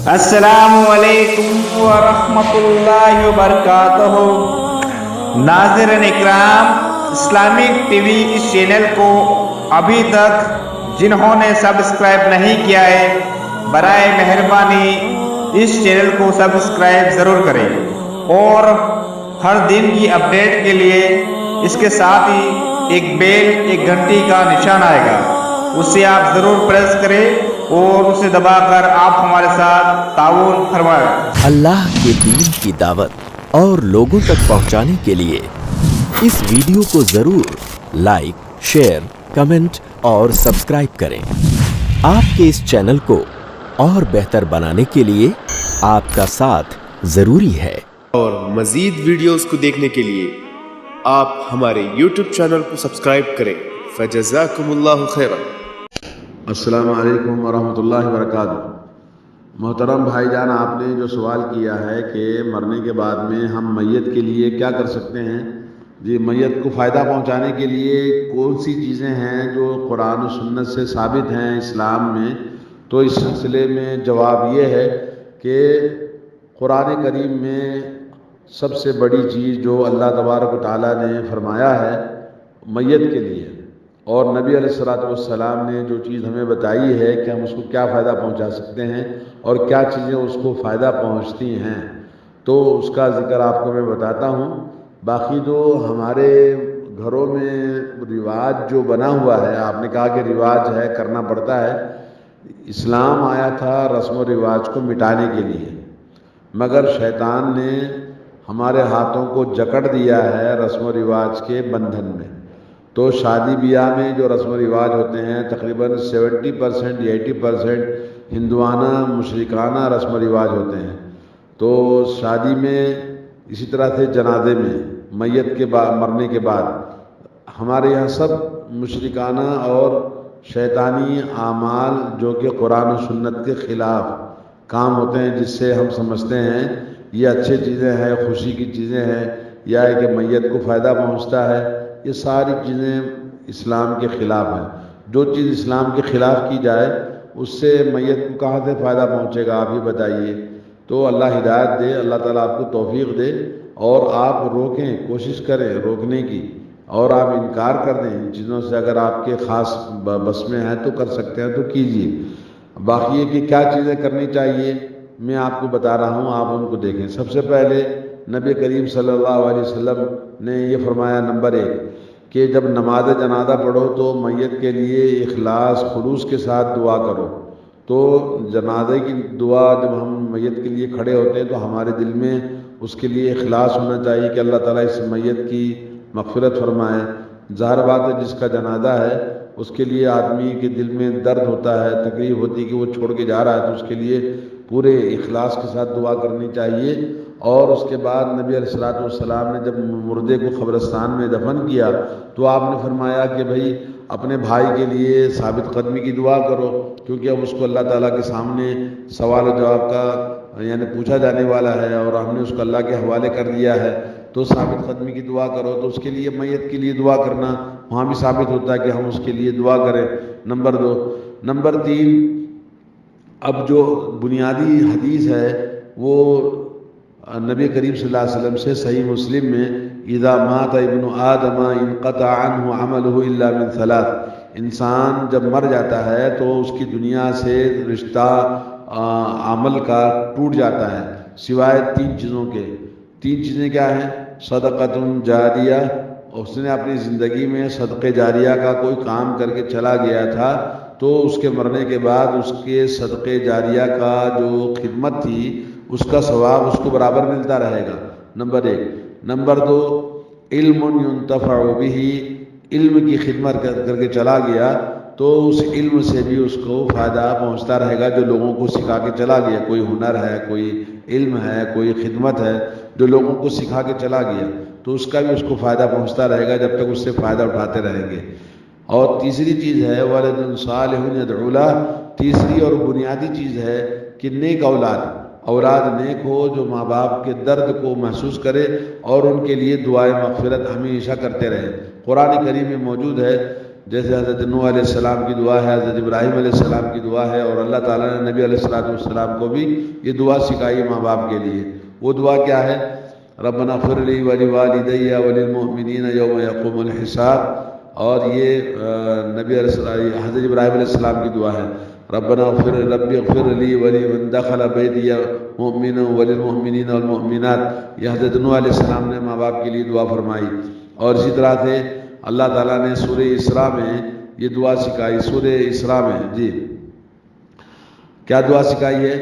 السلام علیکم ورحمۃ اللہ وبرکاتہ۔ ناظرین اکرام، اسلامک ٹی وی اس چینل کو ابھی تک جنہوں نے سبسکرائب نہیں کیا ہے، برائے مہربانی اس چینل کو سبسکرائب ضرور کریں اور ہر دن کی اپڈیٹ کے لیے اس کے ساتھ ہی ایک گھنٹی کا نشان آئے گا، اسے آپ ضرور پریس کریں اور اسے دبا کر آپ ہمارے ساتھ تعاون فرمائیں۔ اللہ کے دین کی دعوت اور لوگوں تک پہنچانے کے لیے اس ویڈیو کو ضرور لائک، شیئر، کمنٹ اور سبسکرائب کریں۔ آپ کے اس چینل کو اور بہتر بنانے کے لیے آپ کا ساتھ ضروری ہے۔ اور مزید ویڈیوز کو دیکھنے کے لیے آپ ہمارے یوٹیوب چینل کو سبسکرائب کریں۔ فجزاکم اللہ خیرا۔ السلام علیکم ورحمۃ اللہ وبرکاتہ۔ محترم بھائی جان، آپ نے جو سوال کیا ہے کہ مرنے کے بعد میں ہم میت کے لیے کیا کر سکتے ہیں، جی میت کو فائدہ پہنچانے کے لیے کون سی چیزیں ہیں جو قرآن و سنت سے ثابت ہیں اسلام میں، تو اس سلسلے میں جواب یہ ہے کہ قرآن کریم میں سب سے بڑی چیز جو اللہ تبارک و تعالیٰ نے فرمایا ہے میت کے لیے، اور نبی علیہ الصلوۃ والسلام نے جو چیز ہمیں بتائی ہے کہ ہم اس کو کیا فائدہ پہنچا سکتے ہیں اور کیا چیزیں اس کو فائدہ پہنچتی ہیں، تو اس کا ذکر آپ کو میں بتاتا ہوں۔ باقی جو ہمارے گھروں میں رواج جو بنا ہوا ہے، آپ نے کہا کہ رواج ہے، کرنا پڑتا ہے۔ اسلام آیا تھا رسم و رواج کو مٹانے کے لیے، مگر شیطان نے ہمارے ہاتھوں کو جکڑ دیا ہے رسم و رواج کے بندھن میں۔ تو شادی بیاہ میں جو رسم و رواج ہوتے ہیں تقریباً 70% یا 80% ہندوانہ مشرکانہ رسم و رواج ہوتے ہیں۔ تو شادی میں، اسی طرح سے جنازے میں، میت کے بعد، مرنے کے بعد ہمارے یہاں سب مشرکانہ اور شیطانی اعمال جو کہ قرآن و سنت کے خلاف کام ہوتے ہیں، جس سے ہم سمجھتے ہیں یہ اچھی چیزیں ہیں، خوشی کی چیزیں ہیں، یا ہے کہ میت کو فائدہ پہنچتا ہے، یہ ساری چیزیں اسلام کے خلاف ہیں۔ جو چیز اسلام کے خلاف کی جائے اس سے میت کو کہاں سے فائدہ پہنچے گا، آپ ہی بتائیے۔ تو اللہ ہدایت دے، اللہ تعالیٰ آپ کو توفیق دے، اور آپ روکیں، کوشش کریں روکنے کی، اور آپ انکار کر دیں ان چیزوں سے۔ اگر آپ کے خاص بس میں ہیں تو کر سکتے ہیں تو کیجیے۔ باقی یہ کہ کیا چیزیں کرنی چاہیے میں آپ کو بتا رہا ہوں، آپ ان کو دیکھیں۔ سب سے پہلے نبی کریم صلی اللہ علیہ وسلم نے یہ فرمایا، نمبر 1 کہ جب نماز جنازہ پڑھو تو میت کے لیے اخلاص خلوص کے ساتھ دعا کرو۔ تو جنازے کی دعا جب ہم میت کے لیے کھڑے ہوتے ہیں تو ہمارے دل میں اس کے لیے اخلاص ہونا چاہیے کہ اللہ تعالیٰ اس میت کی مغفرت فرمائے۔ ظاہر بات ہے جس کا جنازہ ہے اس کے لیے آدمی کے دل میں درد ہوتا ہے، تکلیف ہوتی ہے کہ وہ چھوڑ کے جا رہا ہے، تو اس کے لیے پورے اخلاص کے ساتھ دعا کرنی چاہیے۔ اور اس کے بعد نبی علیہ الصلوۃ والسلام نے جب مردے کو قبرستان میں دفن کیا تو آپ نے فرمایا کہ بھائی اپنے بھائی کے لیے ثابت قدمی کی دعا کرو، کیونکہ اب اس کو اللہ تعالیٰ کے سامنے سوال و جواب کا یعنی پوچھا جانے والا ہے، اور ہم نے اس کو اللہ کے حوالے کر دیا ہے، تو ثابت قدمی کی دعا کرو۔ تو اس کے لیے میت کے لیے دعا کرنا وہاں بھی ثابت ہوتا ہے کہ ہم اس کے لیے دعا کریں، نمبر 2۔ نمبر 3، اب جو بنیادی حدیث ہے وہ نبی کریم صلی اللہ علیہ وسلم سے صحیح مسلم میں، اذا مات ابن آدم انقطع عنہ عملہ الا من 3۔ انسان جب مر جاتا ہے تو اس کی دنیا سے رشتہ عمل کا ٹوٹ جاتا ہے، سوائے 3 چیزوں کے۔ 3 چیزیں کیا ہیں؟ صدقۃ جاریہ، اس نے اپنی زندگی میں صدقہ جاریہ کا کوئی کام کر کے چلا گیا تھا تو اس کے مرنے کے بعد اس کے صدقہ جاریہ کا جو خدمت تھی اس کا ثواب اس کو برابر ملتا رہے گا، نمبر 1۔ نمبر 2، علم ينتفع به، علم کی خدمت کر کے چلا گیا تو اس علم سے بھی اس کو فائدہ پہنچتا رہے گا جو لوگوں کو سکھا کے چلا گیا۔ کوئی ہنر ہے، کوئی علم ہے، کوئی خدمت ہے جو لوگوں کو سکھا کے چلا گیا تو اس کا بھی اس کو فائدہ پہنچتا رہے گا جب تک اس سے فائدہ اٹھاتے رہیں گے۔ اور تیسری چیز ہے ولد صالح يدعو له، تیسری اور بنیادی چیز ہے کہ نیک اولاد نیک ہو جو ماں باپ کے درد کو محسوس کرے اور ان کے لیے دعائے مغفرت ہمیشہ کرتے رہے۔ قرآن کریم میں موجود ہے جیسے حضرت نوح علیہ السلام کی دعا ہے، حضرت ابراہیم علیہ السلام کی دعا ہے، اور اللہ تعالیٰ نے نبی علیہ السلام کو بھی یہ دعا سکھائی ماں باپ کے لیے۔ وہ دعا کیا ہے؟ ربنا اغفر لی ولوالدی وللمؤمنین یوم یقوم الحساب، اور یہ نبی علیہ السلام حضرت ابراہیم علیہ السلام کی دعا ہے، رب اغفر لی ولمن دخل بیتی مؤمنا وللمؤمنین والمؤمنات۔ یہ حضرت نوح علیہ السلام نے ماں باپ کے لیے دعا فرمائی۔ اور اسی طرح سے اللہ تعالیٰ نے سورہ اسراء میں یہ دعا سکھائی، سورہ اسراء میں جی کیا دعا سکھائی ہے؟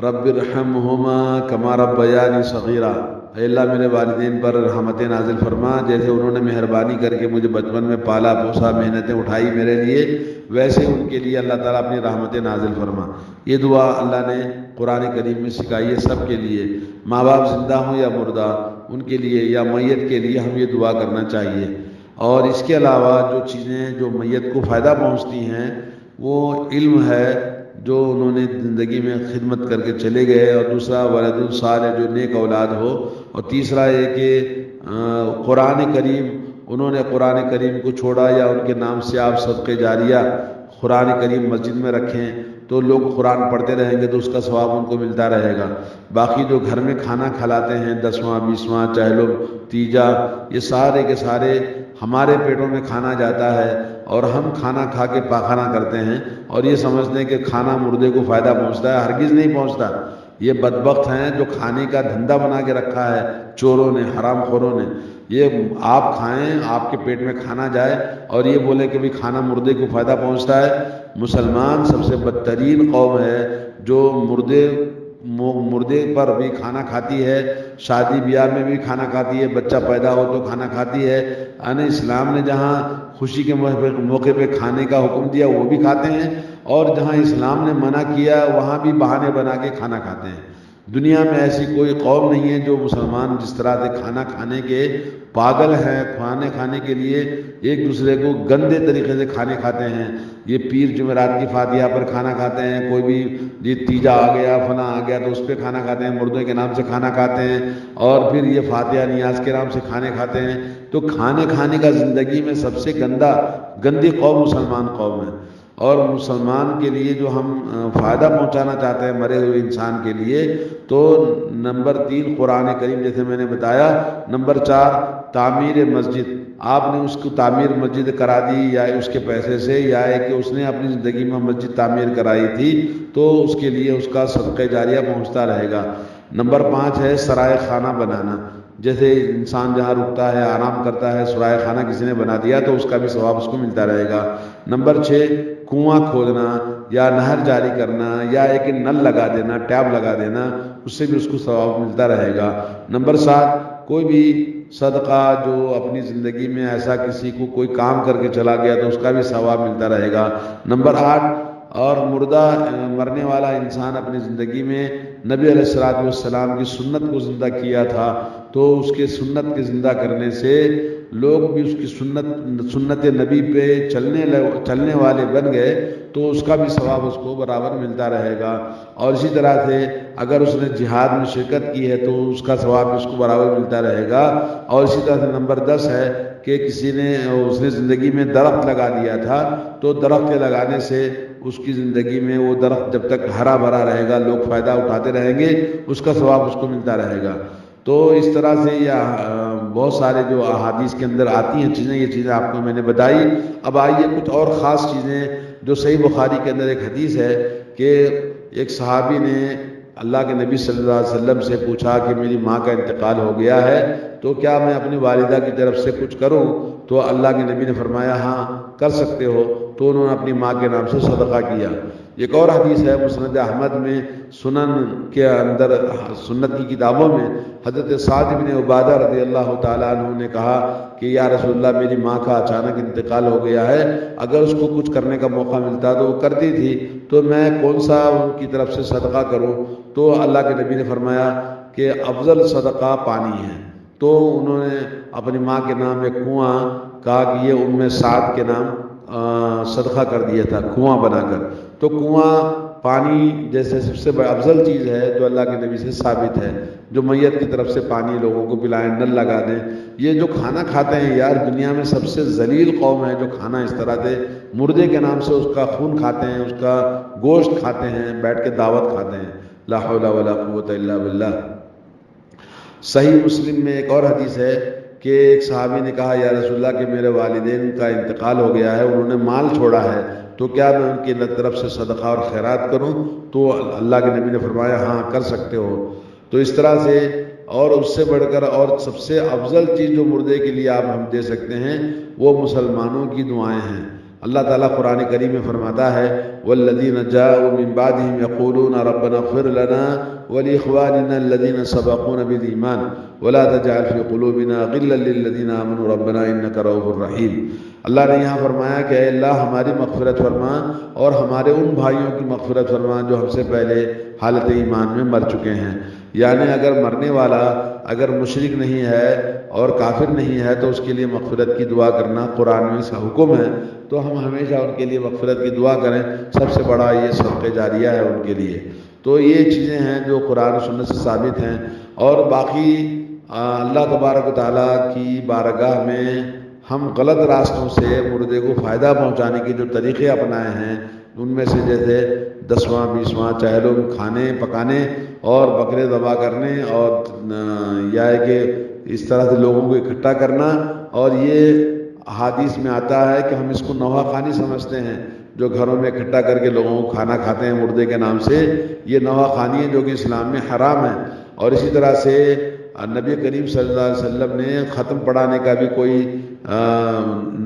رب ارحمہما کما ربیانی صغیرا، اے اللہ میرے والدین پر رحمت نازل فرما، جیسے انہوں نے مہربانی کر کے مجھے بچپن میں پالا پوسا، محنتیں اٹھائی میرے لیے، ویسے ان کے لیے اللہ تعالیٰ اپنی رحمت نازل فرما۔ یہ دعا اللہ نے قرآن کریم میں سکھائی ہے سب کے لیے، ماں باپ زندہ ہوں یا مردہ، ان کے لیے یا میت کے لیے ہم یہ دعا کرنا چاہیے۔ اور اس کے علاوہ جو چیزیں جو میت کو فائدہ پہنچتی ہیں وہ علم ہے جو انہوں نے زندگی میں خدمت کر کے چلے گئے، اور دوسرا ولد صالح جو نیک اولاد ہو، اور تیسرا یہ کہ قرآن کریم انہوں نے قرآن کریم کو چھوڑا یا ان کے نام سے آپ صدقے جاریہ قرآن کریم مسجد میں رکھیں تو لوگ قرآن پڑھتے رہیں گے تو اس کا ثواب ان کو ملتا رہے گا۔ باقی جو گھر میں کھانا کھلاتے ہیں 10واں 20واں چہلو تیجا، یہ سارے کے سارے ہمارے پیٹوں میں کھانا جاتا ہے اور ہم کھانا کھا کے پاخانہ کرتے ہیں اور یہ سمجھتے ہیں کہ کھانا مردے کو فائدہ پہنچتا ہے، ہرگز نہیں پہنچتا۔ یہ بدبخت ہیں جو کھانے کا دھندا بنا کے رکھا ہے چوروں نے، حرام خوروں نے۔ یہ آپ کھائیں، آپ کے پیٹ میں کھانا جائے اور یہ بولے کہ بھی کھانا مردے کو فائدہ پہنچتا ہے۔ مسلمان سب سے بدترین قوم ہے جو مردے پر بھی کھانا کھاتی ہے، شادی بیاہ میں بھی کھانا کھاتی ہے، بچہ پیدا ہو تو کھانا کھاتی ہے۔ یعنی اسلام نے جہاں خوشی کے موقع پہ کھانے کا حکم دیا وہ بھی کھاتے ہیں، اور جہاں اسلام نے منع کیا وہاں بھی بہانے بنا کے کھانا کھاتے ہیں۔ دنیا میں ایسی کوئی قوم نہیں ہے جو مسلمان جس طرح سے کھانا کھانے کے پاگل ہیں، کھانے کھانے کے لیے ایک دوسرے کو گندے طریقے سے کھانے کھاتے ہیں۔ یہ پیر جمعرات کی فاتحہ پر کھانا کھاتے ہیں، کوئی بھی یہ تیجا آ گیا فلاں آ گیا تو اس پہ کھانا کھاتے ہیں، مردوں کے نام سے کھانا کھاتے ہیں، اور پھر یہ فاتحہ نیاز کے نام سے کھانے کھاتے ہیں۔ تو کھانے کا زندگی میں سب سے گندی قوم مسلمان قوم ہے۔ اور مسلمان کے لیے جو ہم فائدہ پہنچانا چاہتے ہیں مرے ہوئے انسان کے لیے، تو نمبر 3 قرآن کریم جیسے میں نے بتایا، نمبر 4 تعمیر مسجد۔ آپ نے اس کو تعمیر مسجد کرا دی یا اس کے پیسے سے، یا کہ اس نے اپنی زندگی میں مسجد تعمیر کرائی تھی تو اس کے لیے اس کا صدقہ جاریہ پہنچتا رہے گا۔ نمبر 5 ہے سرائے خانہ بنانا، جیسے انسان جہاں رکتا ہے آرام کرتا ہے، سرائے خانہ کسی نے بنا دیا تو اس کا بھی ثواب اس کو ملتا رہے گا۔ نمبر 6 کنواں کھودنا یا نہر جاری کرنا یا ایک نل لگا دینا، ٹیپ لگا دینا، اس سے بھی اس کو ثواب ملتا رہے گا۔ نمبر 7 کوئی بھی صدقہ جو اپنی زندگی میں ایسا کسی کو کوئی کام کر کے چلا گیا تو اس کا بھی ثواب ملتا رہے گا۔ نمبر 8 اور مرنے والا انسان اپنی زندگی میں نبی علیہ السلام کی سنت کو زندہ کیا تھا تو اس کے سنت کے زندہ کرنے سے لوگ بھی اس کی سنت نبی پہ چلنے والے بن گئے تو اس کا بھی ثواب اس کو برابر ملتا رہے گا۔ اور اسی طرح سے اگر اس نے جہاد میں شرکت کی ہے تو اس کا ثواب اس کو برابر ملتا رہے گا۔ اور اسی طرح سے نمبر 10 ہے کہ اس نے زندگی میں درخت لگا دیا تھا تو درخت کے لگانے سے اس کی زندگی میں وہ درخت جب تک ہرا بھرا رہے گا لوگ فائدہ اٹھاتے رہیں گے، اس کا ثواب اس کو ملتا رہے گا۔ تو اس طرح سے یہ بہت سارے جو احادیث کے اندر آتی ہیں چیزیں، یہ چیزیں آپ کو میں نے بتائی۔ اب آئیے کچھ اور خاص چیزیں جو صحیح بخاری کے اندر ایک حدیث ہے کہ ایک صحابی نے اللہ کے نبی صلی اللہ علیہ وسلم سے پوچھا کہ میری ماں کا انتقال ہو گیا ہے تو کیا میں اپنی والدہ کی طرف سے کچھ کروں؟ تو اللہ کے نبی نے فرمایا ہاں کر سکتے ہو، تو انہوں نے اپنی ماں کے نام سے صدقہ کیا۔ ایک اور حدیث ہے مسند احمد میں، سنن کے اندر سنت کی کتابوں میں، حضرت سعد بن عبادہ رضی اللہ تعالیٰ عنہ نے کہا کہ یا رسول اللہ میری ماں کا اچانک انتقال ہو گیا ہے، اگر اس کو کچھ کرنے کا موقع ملتا تو وہ کرتی تھی، تو میں کون سا ان کی طرف سے صدقہ کروں؟ تو اللہ کے نبی نے فرمایا کہ افضل صدقہ پانی ہے۔ تو انہوں نے اپنی ماں کے نام ایک کنواں کہا کہ یہ سعد کے نام صدقہ کر دیا تھا کنواں بنا کر۔ تو کنواں پانی جیسے سب سے افضل چیز ہے جو اللہ کے نبی سے ثابت ہے، جو میت کی طرف سے پانی لوگوں کو پلائیں، نل لگا دیں۔ یہ جو کھانا کھاتے ہیں یار، دنیا میں سب سے ذلیل قوم ہے جو کھانا اس طرح سے مردے کے نام سے اس کا خون کھاتے ہیں، اس کا گوشت کھاتے ہیں، بیٹھ کے دعوت کھاتے ہیں۔ لا حول ولا قوت الا باللہ۔ صحیح مسلم میں ایک اور حدیث ہے کہ ایک صحابی نے کہا یا رسول اللہ کہ میرے والدین کا انتقال ہو گیا ہے، انہوں نے مال چھوڑا ہے، تو کیا میں ان کی طرف سے صدقہ اور خیرات کروں؟ تو اللہ کے نبی نے فرمایا ہاں کر سکتے ہو۔ تو اس طرح سے، اور اس سے بڑھ کر اور سب سے افضل چیز جو مردے کے لیے آپ ہم دے سکتے ہیں وہ مسلمانوں کی دعائیں ہیں۔ اللہ تعالیٰ قرآن کریم میں فرماتا ہے والذین جاءوا من بعدهم یقولون ربنا اغفر لنا ولاخواننا الذین سبقونا بالایمان ولا تجعل فی قلوبنا غلا للذین آمنوا ربنا انک رؤوف رحیم۔ اللہ نے یہاں فرمایا کہ اے اللہ ہماری مغفرت فرما اور ہمارے ان بھائیوں کی مغفرت فرما جو ہم سے پہلے حالت ایمان میں مر چکے ہیں۔ یعنی اگر مرنے والا اگر مشرک نہیں ہے اور کافر نہیں ہے تو اس کے لیے مغفرت کی دعا کرنا قرآن میں اس کا حکم ہے، تو ہم ہمیشہ ان کے لیے مغفرت کی دعا کریں۔ سب سے بڑا یہ صدقہ جاریہ ہے ان کے لیے۔ تو یہ چیزیں ہیں جو قرآن و سنت سے ثابت ہیں، اور باقی اللہ تبارک و تعالیٰ کی بارگاہ میں ہم غلط راستوں سے مردے کو فائدہ پہنچانے کے جو طریقے اپنائے ہیں، ان میں سے جیسے 10واں 20واں چہلوں کھانے پکانے اور بکرے ذبح کرنے، اور یا ہے کہ اس طرح سے لوگوں کو اکٹھا کرنا، اور یہ حدیث میں آتا ہے کہ ہم اس کو نوحہ خوانی سمجھتے ہیں، جو گھروں میں اکٹھا کر کے لوگوں کو کھانا کھاتے ہیں مردے کے نام سے، یہ نوحہ خوانی ہے جو کہ اسلام میں حرام ہے۔ اور اسی طرح سے نبی کریم صلی اللہ علیہ وسلم نے ختم پڑھانے کا بھی کوئی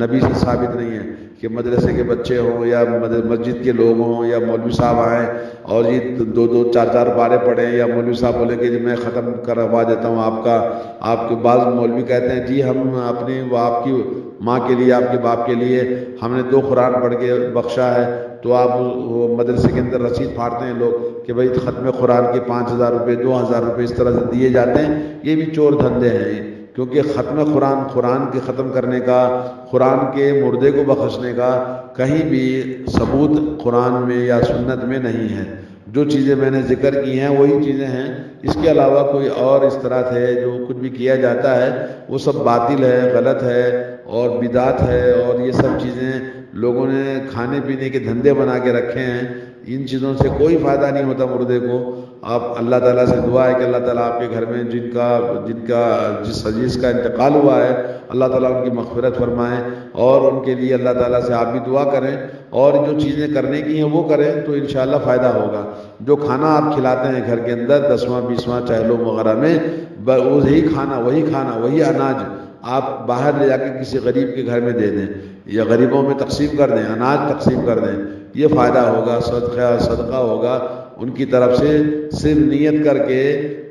نبی سے ثابت نہیں ہے کہ مدرسے کے بچے ہوں یا مسجد کے لوگ ہوں یا مولوی صاحب آئیں اور یہ 2-2 4-4 پارے پڑھیں، یا مولوی صاحب بولیں کہ جی میں ختم کروا دیتا ہوں آپ کے بعض مولوی کہتے ہیں جی ہم اپنی آپ کی ماں کے لیے، آپ کے باپ کے لیے ہم نے 2 قرآن پڑھ کے بخشا ہے، تو آپ مدرسے کے اندر رسید پھاڑتے ہیں لوگ کہ بھائی ختم قرآن کے 5,000 روپے 2,000 روپے اس طرح سے دیے جاتے ہیں۔ یہ بھی چور دھندے ہیں، کیونکہ ختم قرآن کے ختم کرنے کا، قرآن کے مردے کو بخشنے کا کہیں بھی ثبوت قرآن میں یا سنت میں نہیں ہے۔ جو چیزیں میں نے ذکر کی ہیں وہی چیزیں ہیں، اس کے علاوہ کوئی اور اس طرح سے جو کچھ بھی کیا جاتا ہے وہ سب باطل ہے، غلط ہے اور بدعت ہے، اور یہ سب چیزیں لوگوں نے کھانے پینے کے دھندے بنا کے رکھے ہیں۔ ان چیزوں سے کوئی فائدہ نہیں ہوتا مردے کو۔ آپ اللہ تعالیٰ سے دعا ہے کہ اللہ تعالیٰ آپ کے گھر میں جس عزیز کا انتقال ہوا ہے اللہ تعالیٰ ان کی مغفرت فرمائے، اور ان کے لیے اللہ تعالیٰ سے آپ بھی دعا کریں، اور جو چیزیں کرنے کی ہیں وہ کریں تو انشاءاللہ فائدہ ہوگا۔ جو کھانا آپ کھلاتے ہیں گھر کے اندر 10واں 20واں چہلوں وغیرہ میں، وہی کھانا وہی اناج آپ باہر لے جا کے کسی غریب کے گھر میں دے دیں، یا غریبوں میں تقسیم کر دیں، اناج تقسیم کر دیں، یہ فائدہ ہوگا، صدقہ ہوگا ان کی طرف سے۔ صرف نیت کر کے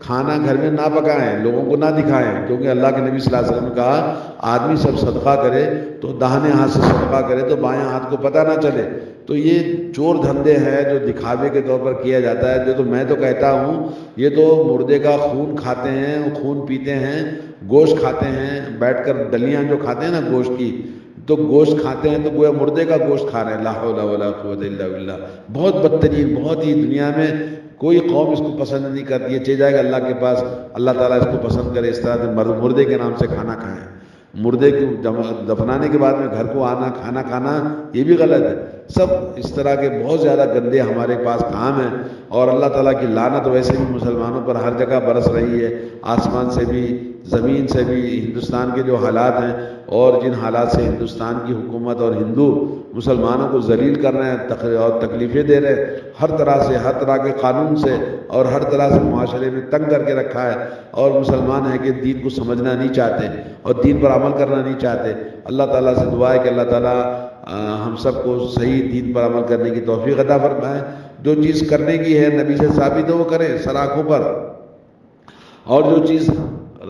کھانا گھر میں نہ پکائیں، لوگوں کو نہ دکھائیں، کیونکہ اللہ کے نبی صلی اللہ علیہ وسلم نے کہا آدمی سب صدقہ کرے تو داہنے ہاتھ سے صدقہ کرے تو بائیں ہاتھ کو پتہ نہ چلے۔ تو یہ چور دھندے ہیں جو دکھاوے کے طور پر کیا جاتا ہے۔ جو میں تو کہتا ہوں یہ تو مردے کا خون کھاتے ہیں، خون پیتے ہیں، گوشت کھاتے ہیں، بیٹھ کر ڈلیاں جو کھاتے ہیں نا گوشت کی، تو گوشت کھاتے ہیں تو گویا مردے کا گوشت کھا رہے ہیں۔ لا حول ولا قوت الا باللہ۔ بہت بدترین، بہت ہی دنیا میں کوئی قوم اس کو پسند نہیں کرتی ہے۔ چاہے جائے گا اللہ کے پاس، اللہ تعالیٰ اس کو پسند کرے اس طرح سے مردے کے نام سے کھانا کھائیں۔ مردے کو دفنانے کے بعد میں گھر کو آنا، کھانا کھانا، یہ بھی غلط ہے۔ سب اس طرح کے بہت زیادہ گندے ہمارے پاس کام ہیں، اور اللہ تعالیٰ کی لعنت ویسے بھی مسلمانوں پر ہر جگہ برس رہی ہے، آسمان سے بھی زمین سے بھی۔ ہندوستان کے جو حالات ہیں اور جن حالات سے ہندوستان کی حکومت اور ہندو مسلمانوں کو ذلیل کر رہے ہیں اور تکلیفیں دے رہے ہیں، ہر طرح سے، ہر طرح کے قانون سے اور ہر طرح سے معاشرے میں تنگ کر کے رکھا ہے، اور مسلمان ہے کہ دین کو سمجھنا نہیں چاہتے اور دین پر عمل کرنا نہیں چاہتے۔ اللہ تعالیٰ سے دعا ہے کہ اللہ تعالیٰ ہم سب کو صحیح دین پر عمل کرنے کی توفیق عطا فرمائے۔ جو چیز کرنے کی ہے نبی سے ثابت ہے وہ کریں سراخوں پر، اور جو چیز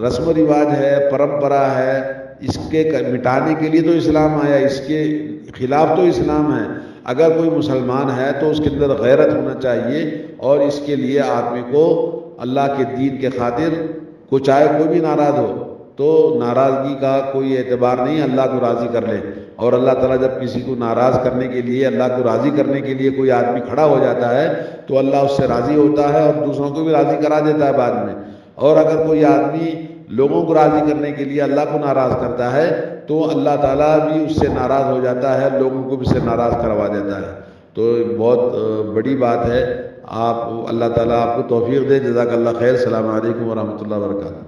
رسم و رواج ہے، پرمپرا ہے، اس کے مٹانے کے لیے تو اسلام آیا، اس کے خلاف تو اسلام ہے۔ اگر کوئی مسلمان ہے تو اس کے اندر غیرت ہونا چاہیے، اور اس کے لیے آدمی کو اللہ کے دین کے خاطر چاہے کوئی بھی ناراض ہو تو ناراضگی کا کوئی اعتبار نہیں، اللہ کو راضی کر لے اور اللہ تعالیٰ جب کسی کو ناراض کرنے کے لیے، اللہ کو راضی کرنے کے لیے کوئی آدمی کھڑا ہو جاتا ہے تو اللہ اس سے راضی ہوتا ہے اور دوسروں کو بھی راضی کرا دیتا ہے بعد میں. اور اگر کوئی آدمی لوگوں کو راضی کرنے کے لیے اللہ کو ناراض کرتا ہے تو اللہ تعالیٰ بھی اس سے ناراض ہو جاتا ہے، لوگوں کو بھی اس سے ناراض کروا دیتا ہے. تو بہت بڑی بات ہے. آپ اللہ تعالیٰ آپ کو توفیق دے. جزاک اللہ خیر. السلام علیکم ورحمۃ اللہ وبرکاتہ.